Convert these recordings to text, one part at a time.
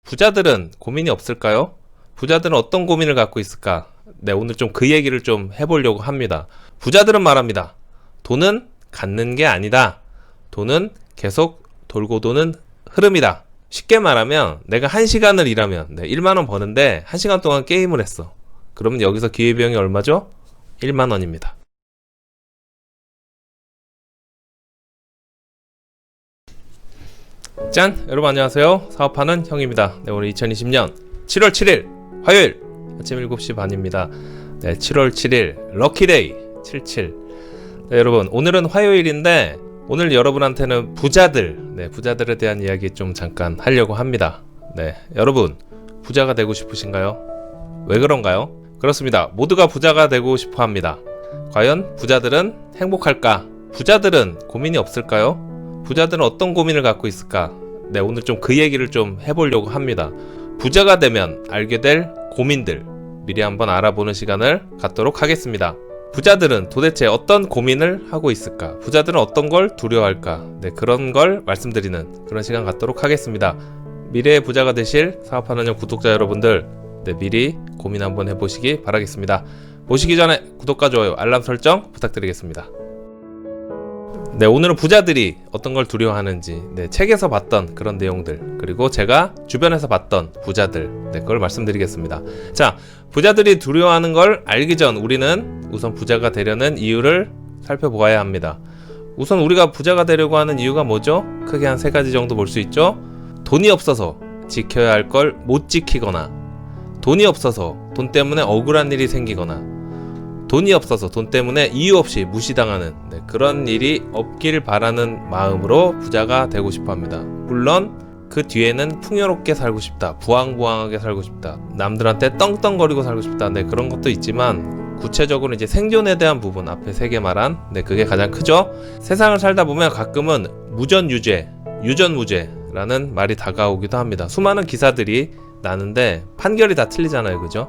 부자들은 고민이 없을까요? 부자들은 어떤 고민을 갖고 있을까? 네, 오늘 좀 그 얘기를 좀 해보려고 합니다. 부자들은 말합니다. 돈은 갖는 게 아니다. 돈은 계속 돌고 도는 흐름이다. 쉽게 말하면 내가 1시간을 일하면 1만원 버는데 1시간 동안 게임을 했어. 그러면 여기서 기회비용이 얼마죠? 1만원입니다. 짠! 여러분 안녕하세요. 사업하는 형입니다. 네, 오늘 2020년 7월 7일 화요일 아침 7시 반입니다. 네, 7월 7일 럭키데이 77. 네, 여러분 오늘은 화요일인데 오늘 여러분한테는 부자들에 대한 이야기 좀 잠깐 하려고 합니다. 네, 여러분 부자가 되고 싶으신가요? 왜 그런가요? 그렇습니다. 모두가 부자가 되고 싶어 합니다. 과연 부자들은 행복할까? 부자들은 고민이 없을까요? 부자들은 어떤 고민을 갖고 있을까? 네, 오늘 좀 그 얘기를 좀 해보려고 합니다. 부자가 되면 알게 될 고민들 미리 한번 알아보는 시간을 갖도록 하겠습니다. 부자들은 도대체 어떤 고민을 하고 있을까? 부자들은 어떤 걸 두려워할까? 네, 그런 걸 말씀드리는 그런 시간 갖도록 하겠습니다. 미래의 부자가 되실 사업하는 형 구독자 여러분들, 네, 미리 고민 한번 해보시기 바라겠습니다. 보시기 전에 구독과 좋아요, 알람 설정 부탁드리겠습니다. 네, 오늘은 부자들이 어떤 걸 두려워하는지, 네, 책에서 봤던 그런 내용들, 그리고 제가 주변에서 봤던 부자들, 네, 그걸 말씀드리겠습니다. 자, 부자들이 두려워하는 걸 알기 전 우리는 우선 부자가 되려는 이유를 살펴보아야 합니다. 우선 우리가 부자가 되려고 하는 이유가 뭐죠? 크게 한 3가지 정도 볼 수 있죠? 돈이 없어서 지켜야 할 걸 못 지키거나, 돈이 없어서 돈 때문에 억울한 일이 생기거나, 돈이 없어서 돈 때문에 이유 없이 무시당하는, 네, 그런 일이 없길 바라는 마음으로 부자가 되고 싶어 합니다. 물론 그 뒤에는 풍요롭게 살고 싶다, 부황부황하게 살고 싶다, 남들한테 떵떵거리고 살고 싶다, 네, 그런 것도 있지만 구체적으로 이제 생존에 대한 부분, 앞에 3개 말한, 네, 그게 가장 크죠. 세상을 살다 보면 가끔은 무전유죄, 유전무죄라는 말이 다가오기도 합니다. 수많은 기사들이 나는데 판결이 다 틀리잖아요, 그죠?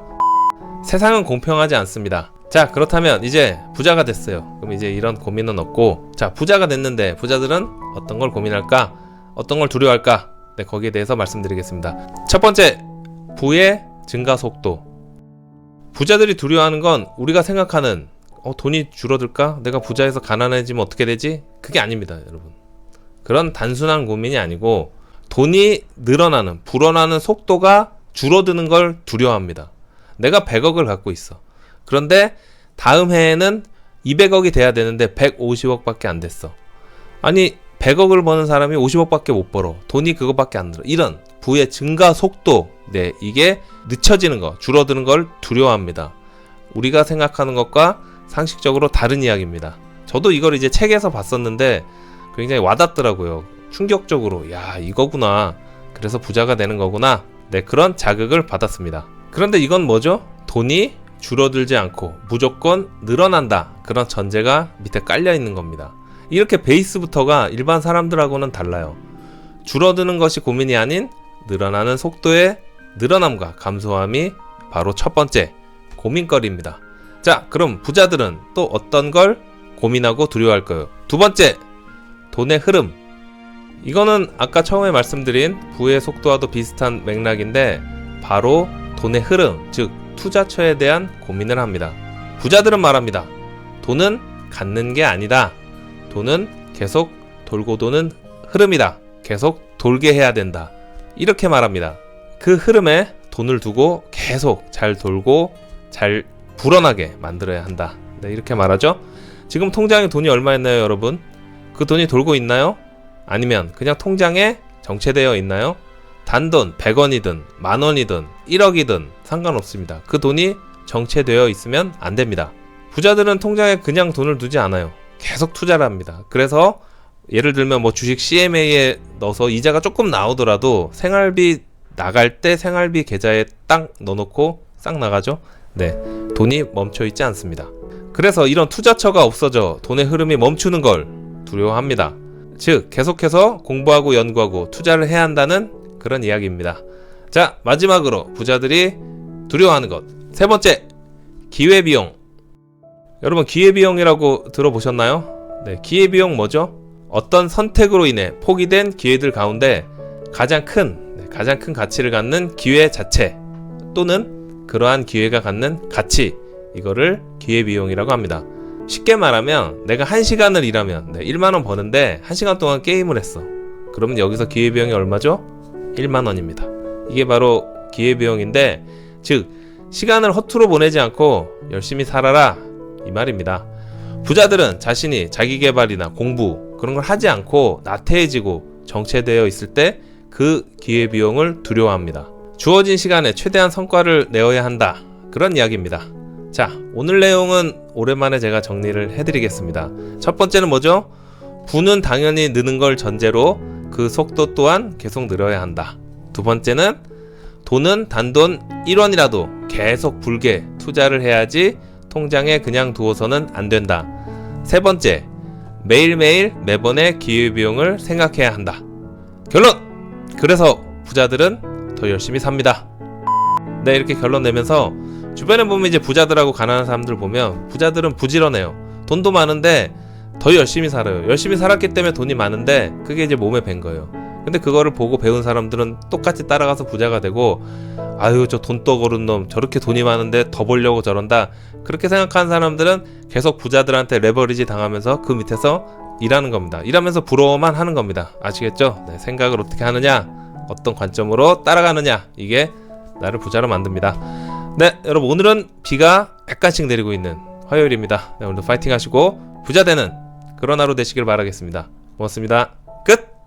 세상은 공평하지 않습니다. 자, 그렇다면 이제 부자가 됐어요. 그럼 이제 이런 고민은 없고, 자, 부자가 됐는데 부자들은 어떤 걸 고민할까? 어떤 걸 두려워할까? 네, 거기에 대해서 말씀드리겠습니다. 첫 번째, 부의 증가 속도. 부자들이 두려워하는 건 우리가 생각하는 돈이 줄어들까? 내가 부자에서 가난해지면 어떻게 되지? 그게 아닙니다, 여러분. 그런 단순한 고민이 아니고 돈이 늘어나는, 불어나는 속도가 줄어드는 걸 두려워합니다. 내가 100억을 갖고 있어. 그런데 다음 해에는 200억이 돼야 되는데 150억밖에 안 됐어. 아니 100억을 버는 사람이 50억밖에 못 벌어. 돈이 그거밖에 안 들어. 이런 부의 증가 속도, 네, 이게 늦춰지는 거, 줄어드는 걸 두려워합니다. 우리가 생각하는 것과 상식적으로 다른 이야기입니다. 저도 이걸 이제 책에서 봤었는데 굉장히 와닿더라고요. 충격적으로, 야, 이거구나. 그래서 부자가 되는 거구나. 네, 그런 자극을 받았습니다. 그런데 이건 뭐죠? 돈이 줄어들지 않고 무조건 늘어난다, 그런 전제가 밑에 깔려 있는 겁니다. 이렇게 베이스부터가 일반 사람들하고는 달라요. 줄어드는 것이 고민이 아닌 늘어나는 속도의 늘어남과 감소함이 바로 첫 번째 고민거리입니다. 자, 그럼 부자들은 또 어떤 걸 고민하고 두려워할까요? 두 번째, 돈의 흐름. 이거는 아까 처음에 말씀드린 부의 속도와도 비슷한 맥락인데 바로 돈의 흐름, 즉 투자처에 대한 고민을 합니다. 부자들은 말합니다. 돈은 갖는 게 아니다. 돈은 계속 돌고 도는 흐름이다. 계속 돌게 해야 된다. 이렇게 말합니다. 그 흐름에 돈을 두고 계속 잘 돌고 잘 불어나게 만들어야 한다. 네, 이렇게 말하죠. 지금 통장에 돈이 얼마였나요, 여러분? 그 돈이 돌고 있나요? 아니면 그냥 통장에 정체되어 있나요? 단돈 100원이든 만원이든 1억이든 상관없습니다. 그 돈이 정체되어 있으면 안 됩니다. 부자들은 통장에 그냥 돈을 두지 않아요. 계속 투자를 합니다. 그래서 예를 들면 뭐 주식 CMA에 넣어서 이자가 조금 나오더라도 생활비 나갈 때 생활비 계좌에 딱 넣어놓고 싹 나가죠. 네, 돈이 멈춰 있지 않습니다. 그래서 이런 투자처가 없어져 돈의 흐름이 멈추는 걸 두려워합니다. 즉 계속해서 공부하고 연구하고 투자를 해야 한다는 그런 이야기입니다. 자, 마지막으로 부자들이 두려워하는 것. 세 번째, 기회비용. 여러분 기회비용이라고 들어보셨나요? 네, 기회비용 뭐죠? 어떤 선택으로 인해 포기된 기회들 가운데 가장 큰 가장 큰 가치를 갖는 기회 자체 또는 그러한 기회가 갖는 가치, 이거를 기회비용이라고 합니다. 쉽게 말하면 내가 1시간을 일하면 1만원 버는데 1시간 동안 게임을 했어. 그러면 여기서 기회비용이 얼마죠? 1만원입니다. 이게 바로 기회비용인데, 즉 시간을 허투루 보내지 않고 열심히 살아라, 이 말입니다. 부자들은 자신이 자기계발이나 공부 그런 걸 하지 않고 나태해지고 정체되어 있을 때 그 기회비용을 두려워합니다. 주어진 시간에 최대한 성과를 내어야 한다, 그런 이야기입니다. 자, 오늘 내용은 오랜만에 제가 정리를 해드리겠습니다. 첫 번째는 뭐죠? 부는 당연히 느는 걸 전제로 그 속도 또한 계속 늘어야 한다. 두 번째는 돈은 단돈 1원이라도 계속 불게 투자를 해야지 통장에 그냥 두어서는 안 된다. 세 번째, 매일매일 매번의 기회비용을 생각해야 한다. 결론! 그래서 부자들은 더 열심히 삽니다. 네, 이렇게 결론 내면서 주변에 보면 이제 부자들하고 가난한 사람들 보면 부자들은 부지런해요. 돈도 많은데 더 열심히 살아요. 열심히 살았기 때문에 돈이 많은데 그게 이제 몸에 밴 거예요. 근데 그거를 보고 배운 사람들은 똑같이 따라가서 부자가 되고, 아유 저 돈떠 거른 놈 저렇게 돈이 많은데 더 벌려고 저런다, 그렇게 생각하는 사람들은 계속 부자들한테 레버리지 당하면서 그 밑에서 일하는 겁니다. 일하면서 부러워만 하는 겁니다. 아시겠죠? 네, 생각을 어떻게 하느냐, 어떤 관점으로 따라가느냐, 이게 나를 부자로 만듭니다. 네, 여러분 오늘은 비가 약간씩 내리고 있는 화요일입니다. 네, 오늘도 파이팅 하시고 부자 되는 그런 하루 되시길 바라겠습니다. 고맙습니다. 끝!